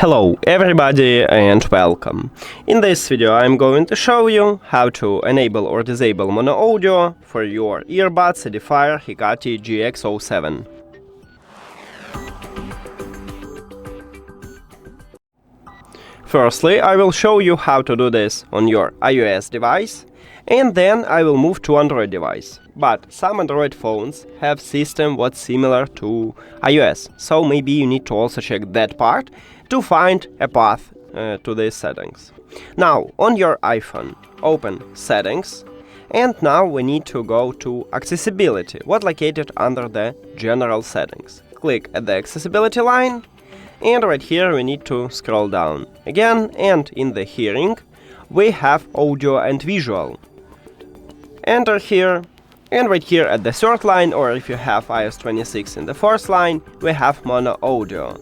Hello everybody and welcome. In this video I'm going to show you how to enable or disable mono audio for your earbuds EDIFIER HECATE GX07. Firstly, I will show you how to do this on your iOS device, and then I will move to Android device. But some Android phones have system what's similar to iOS, so maybe you need to also check that part to find a path to these settings. Now, on your iPhone, open Settings, and now we need to go to Accessibility, what located under the General Settings. Click at the Accessibility line, and right here we need to scroll down again, and in the Hearing we have Audio and Visual. Enter here, and right here at the third line, or if you have iOS 26 in the fourth line, we have Mono Audio.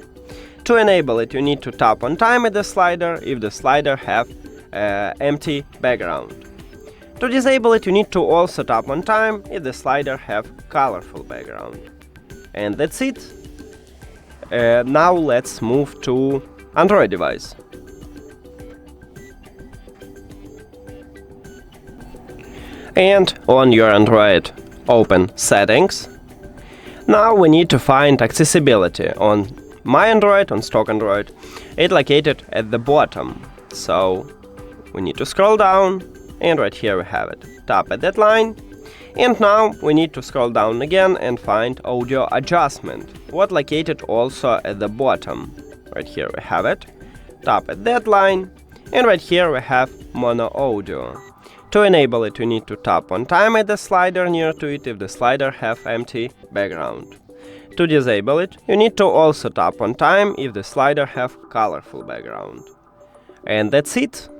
To enable it, you need to tap on time at the slider if the slider have empty background. To disable it, you need to also tap on time if the slider have colorful background. And that's it. Now let's move to Android device. And on your Android, open Settings. Now we need to find Accessibility. On my Android, on stock Android, it's located at the bottom. So we need to scroll down, and right here we have it. Tap at that line, and now we need to scroll down again and find Audio Adjustment, what located also at the bottom. Right here we have it. Tap at that line, and right here we have Mono Audio. To enable it, you need to tap on time at the slider near to it if the slider have empty background. To disable it, you need to also tap on time if the slider have colorful background. And that's it.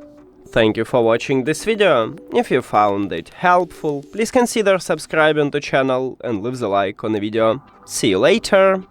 Thank you for watching this video. If you found it helpful, please consider subscribing to the channel and leave the like on the video. See you later!